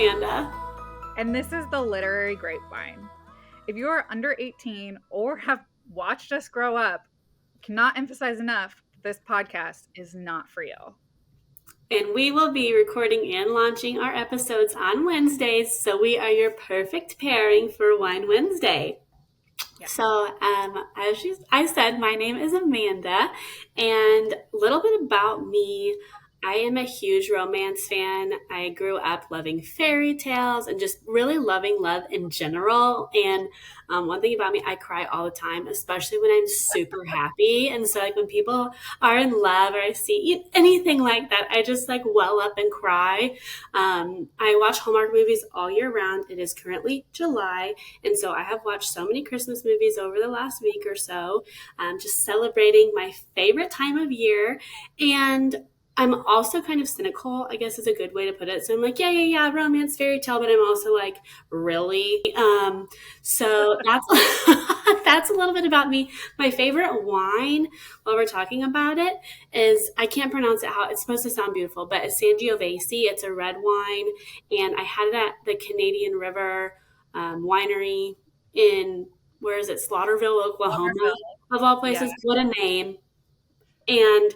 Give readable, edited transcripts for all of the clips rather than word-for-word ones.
Amanda. And this is the Literary Grapevine. If you are under 18 or have watched us grow up, cannot emphasize enough, this podcast is not for you. And we will be recording and launching our episodes on Wednesdays, so we are your perfect pairing for Wine Wednesday. Yeah. So, as I said, my name is Amanda, and a little bit about me. I am a huge romance fan. I grew up loving fairy tales and just really loving love in general. And one thing about me, I cry all the time, especially when I'm super happy. And so, like, when people are in love or I see anything like that, I just like well up and cry. I watch Hallmark movies all year round. It is currently July, and so I have watched so many Christmas movies over the last week or so, just celebrating my favorite time of year. And I'm also kind of cynical, I guess is a good way to put it. So I'm like, yeah, romance, fairy tale, but I'm also like, really? So that's that's a little bit about me. My favorite wine, while we're talking about it, is, I can't pronounce it how it's supposed to sound beautiful, but it's Sangiovese. It's a red wine, and I had it at the Canadian River winery in, where is it, Slaughterville, Oklahoma, of all places. Yeah. What a name. And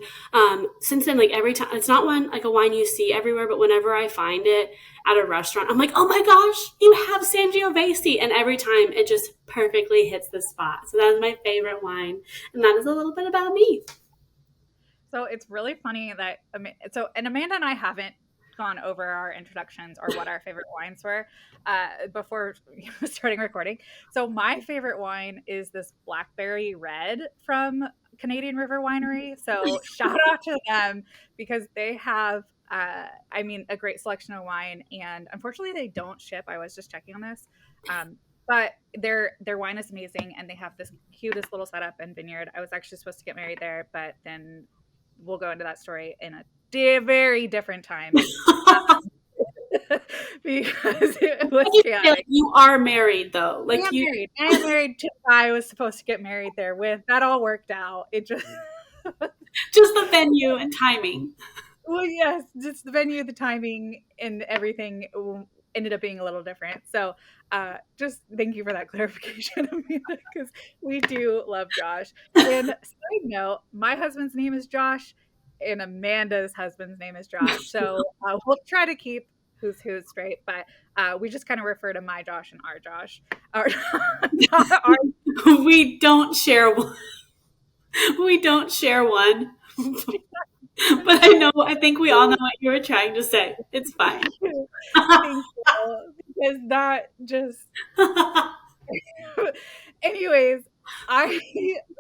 since then, like, every time, it's not one like a wine you see everywhere, but whenever I find it at a restaurant, I'm like, oh my gosh, you have Sangiovese. And every time it just perfectly hits the spot. So that is my favorite wine. And that is a little bit about me. So it's really funny that, and Amanda and I haven't gone over our introductions or what our favorite wines were before starting recording. So my favorite wine is this blackberry red from Canadian River Winery. So shout out to them, because they have a great selection of wine, and unfortunately they don't ship. I was just checking on this. But their wine is amazing, and they have this cutest little setup and vineyard. I was actually supposed to get married there, but then we'll go into that story in a very different time. Because it was chaotic. You are married, though. Like, I am married to the guy I was supposed to get married there with. That all worked out. It just just the venue and timing. Well, yes, just the venue, the timing, and everything ended up being a little different. So just thank you for that clarification, Amanda, because we do love Josh. And side note, my husband's name is Josh, and Amanda's husband's name is Josh. So we'll try to keep who's straight, but we just kind of refer to my Josh and our Josh. We don't share one. We don't share one. But I think we all know what you were trying to say. It's fine. Thank you. Because that just... Anyways, I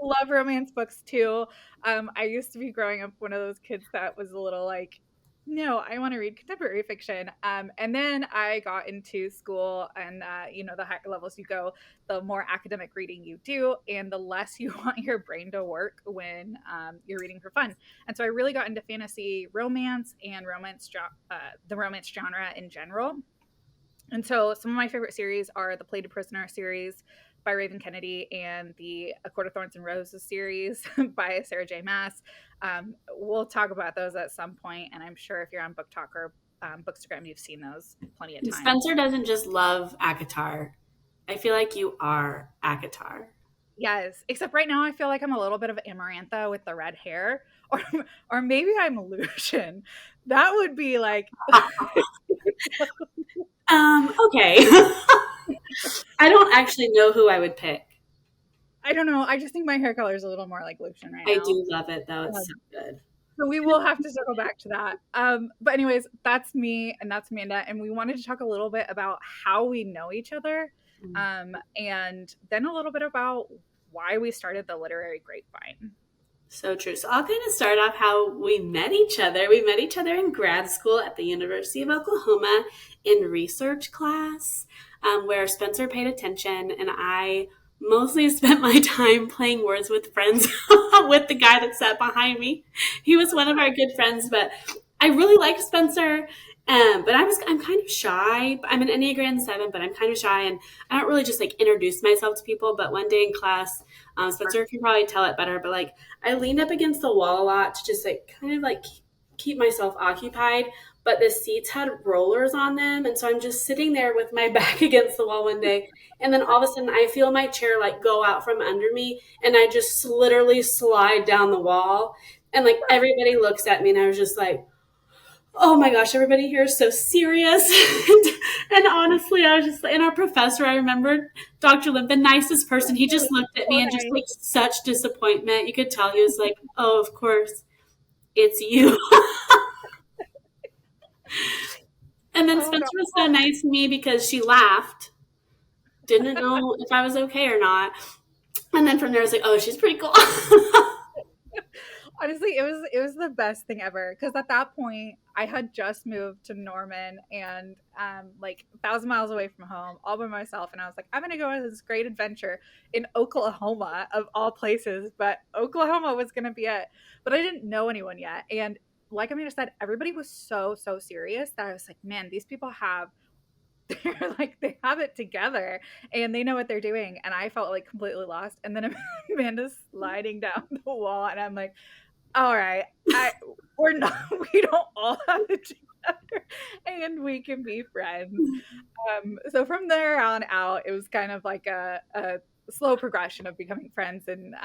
love romance books too. I used to be, growing up, one of those kids that was a little like, no, I want to read contemporary fiction. And then I got into school, and the higher levels you go, the more academic reading you do, and the less you want your brain to work when you're reading for fun. And so I really got into fantasy romance and the romance genre in general. And so some of my favorite series are the Plated Prisoner series by Raven Kennedy and the A Court of Thorns and Roses series by Sarah J. Maas. We'll talk about those at some point, and I'm sure if you're on Book Talk or Bookstagram, you've seen those plenty of times. Spencer doesn't just love ACOTAR. I feel like you are ACOTAR. Yes, except right now I feel like I'm a little bit of Amarantha with the red hair, or maybe I'm Lucian. That would be like... Okay. I don't actually know who I would pick. I don't know. I just think my hair color is a little more like Lucian right now. I do love it, though. It's so good. So we will have to circle back to that. But anyways, that's me, and that's Amanda. And we wanted to talk a little bit about how we know each other, and then a little bit about why we started the Literary Grapevine. So true. So I'll kind of start off how we met each other. We met each other in grad school at the University of Oklahoma in research class, where Spencer paid attention, and I mostly spent my time playing Words with Friends with the guy that sat behind me. He was one of our good friends, but I really liked Spencer. But I'm kind of shy. I'm an Enneagram 7, but I'm kind of shy, and I don't really just like introduce myself to people. But one day in class, Spencer can probably tell it better, but like I leaned up against the wall a lot to just like kind of like keep myself occupied. but the seats had rollers on them. And so I'm just sitting there with my back against the wall one day. And then all of a sudden I feel my chair like go out from under me and I just literally slide down the wall. And like everybody looks at me and I was just like, oh my gosh, everybody here is so serious. And honestly, I was just, and our professor, I remember Dr. Limp, the nicest person, he just looked at So me and just nice. like such disappointment. You could tell he was like, oh, of course, it's you. And then Oh, Spencer God. was so nice to me because she laughed, didn't know if I was okay or not. And then from there, I was like, oh, she's pretty cool. Honestly, it was the best thing ever because at that point I had just moved to Norman and like 1,000 miles away from home, all by myself, and I was like, I'm gonna go on this great adventure in Oklahoma of all places, but Oklahoma was gonna be it. But I didn't know anyone yet, and like Amanda said, everybody was so serious that I was like, man, these people have they're like they have it together and they know what they're doing, and I felt like completely lost. And then Amanda's sliding down the wall, and I'm like, all right, we're not we don't all have it together and we can be friends. So from there on out, it was kind of like a slow progression of becoming friends and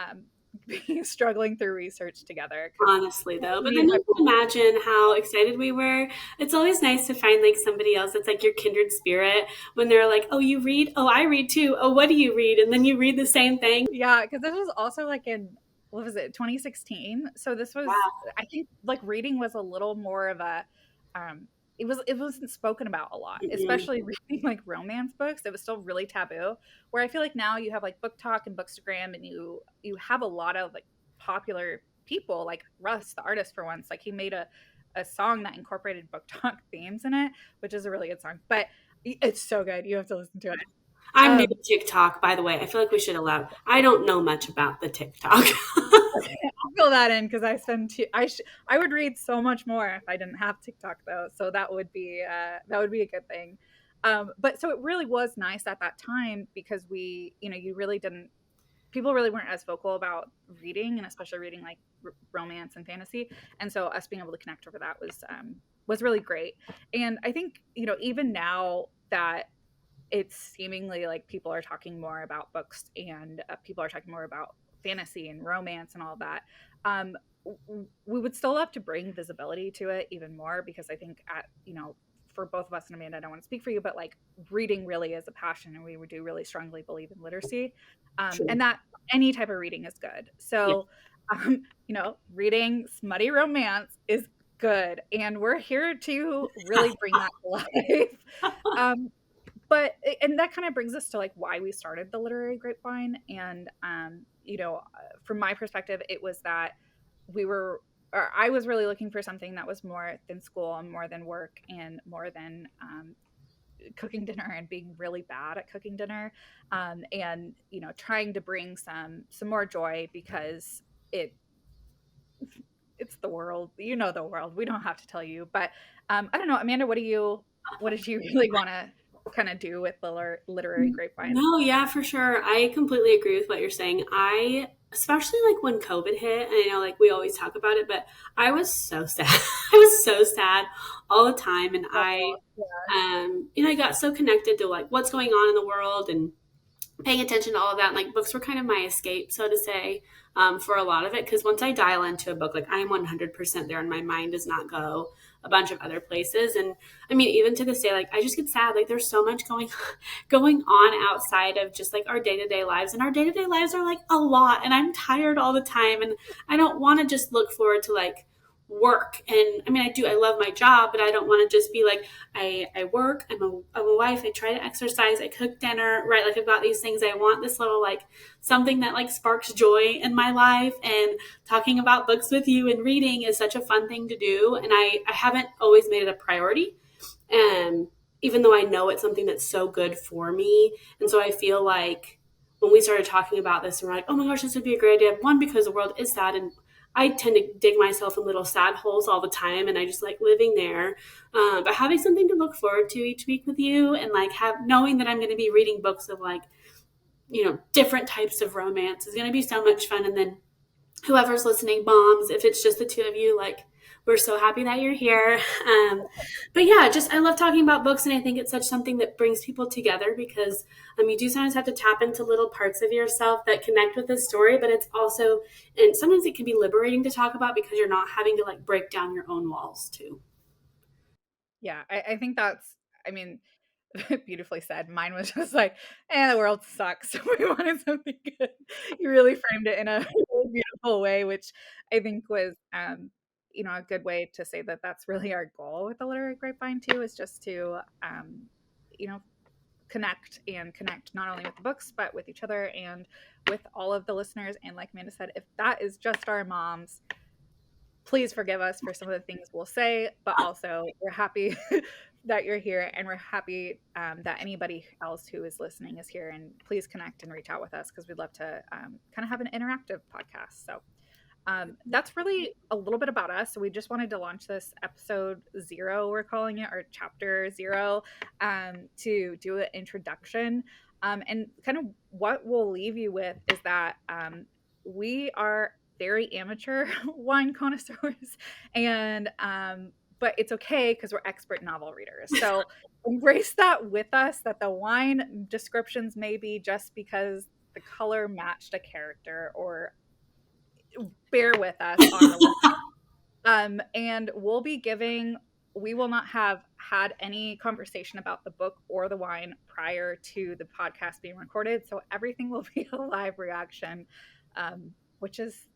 being struggling through research together because Honestly, though, but then you can imagine how excited we were. It's always nice to find like somebody else that's like your kindred spirit when they're like, oh, you read? Oh, I read too. Oh, what do you read? And then you read the same thing. Yeah, because this was also like in what was it, 2016? So this was, Wow. I think, like reading was a little more of a, um, it wasn't spoken about a lot, Mm-mm. especially reading like romance books. It was still really taboo. Where I feel like now you have like Book Talk and Bookstagram, and you have a lot of like popular people, like Russ, the artist, for once. Like he made a song that incorporated Book Talk themes in it, which is a really good song. But it's so good. You have to listen to it. I'm new Um, to TikTok, by the way. I feel like we should allow. I don't know much about the TikTok. I'll fill that in because I spend I would read so much more if I didn't have TikTok though. So that would be a good thing. But so it really was nice at that time because you really didn't people really weren't as vocal about reading and especially reading like romance and fantasy. And so us being able to connect over that was really great. And I think even now that it's seemingly like people are talking more about books and people are talking more about fantasy and romance and all that. Um, we would still have to bring visibility to it even more because I think for both of us, and Amanda, I don't want to speak for you, but like reading really is a passion, and we do really strongly believe in literacy, True. and that any type of reading is good. Yeah. So, reading smutty romance is good, and we're here to really bring that to life. Um, but and that kind of brings us to like why we started the Literary Grapevine. And from my perspective, it was that we were or I was really looking for something that was more than school and more than work and more than cooking dinner and being really bad at cooking dinner, and trying to bring some more joy because it it's the world. The world. We don't have to tell you. But I don't know, Amanda, what did you really want to kind of do with the Literary Grapevine? No, yeah, for sure. I completely agree with what you're saying. Especially like when COVID hit, and I know like we always talk about it, but I was so sad. I was so sad all the time. And Oh, yeah. I got so connected to like what's going on in the world and paying attention to all of that. And, like books were kind of my escape, so to say, for a lot of it. Because once I dial into a book, like I'm 100% there, and my mind does not go a bunch of other places. And I mean, even to this day, like I just get sad. Like there's so much going on outside of just like our day to day lives, and our day to day lives are like a lot. And I'm tired all the time, and I don't want to just look forward to like work. And I mean, I love my job, but I don't want to just be like I work, I'm a wife, I try to exercise, I cook dinner, right? Like I've got these things. I want this little like something that like sparks joy in my life. And talking about books with you and reading is such a fun thing to do. And I haven't always made it a priority. And even though I know it's something that's so good for me. And so I feel like when we started talking about this, and we're like, oh my gosh, this would be a great idea. One, because the world is sad, and I tend to dig myself in little sad holes all the time, and I just like living there. But having something to look forward to each week with you, and like knowing that I'm going to be reading books of like different types of romance is going to be so much fun. And then whoever's listening, moms, if it's just the two of you, like we're so happy that you're here. But yeah, just I love talking about books, and I think it's such something that brings people together because you do sometimes have to tap into little parts of yourself that connect with the story, but it's also, and sometimes it can be liberating to talk about because you're not having to like break down your own walls too. Yeah, I think that's, I mean, beautifully said. Mine was just like, the world sucks. So we wanted something good. You really framed it in a really beautiful way, which I think was, a good way to say that that's really our goal with the Literary Grapevine too, is just to, you know, connect not only with the books, but with each other and with all of the listeners. And like Amanda said, if that is just our moms, please forgive us for some of the things we'll say, but also we're happy that you're here, and we're happy that anybody else who is listening is here. And please connect and reach out with us because we'd love to kind of have an interactive podcast. So that's really a little bit about us. So we just wanted to launch this episode 0, we're calling it, or chapter 0, to do an introduction. And kind of what we'll leave you with is that we are very amateur wine connoisseurs, and but it's okay because we're expert novel readers. So embrace that with us, that the wine descriptions may be just because the color matched a character, or bear with us on the and we will not have had any conversation about the book or the wine prior to the podcast being recorded. So everything will be a live reaction, which is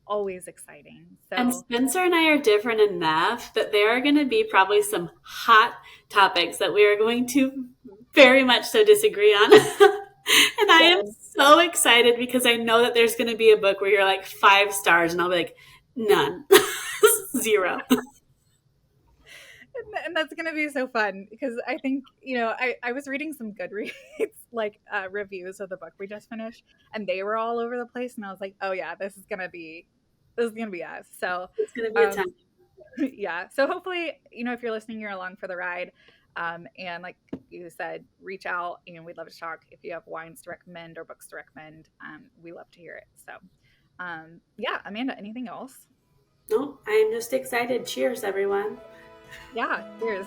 always exciting. And So Spencer and I are different enough that there are going to be probably some hot topics that we are going to very much so disagree on. And I am so excited because I know that there's going to be a book where you're like 5 stars, and I'll be like, none, 0. and that's going to be so fun because I think, I was reading some Goodreads like reviews of the book we just finished, and they were all over the place, and I was like, oh yeah, this is gonna be us. So It's going to be a um time. yeah, so hopefully, if you're listening, you're along for the ride. And like you said, reach out, and we'd love to talk. If you have wines to recommend or books to recommend, we love to hear it. So yeah, Amanda, anything else? No, I'm just excited. Cheers, everyone. Yeah, cheers.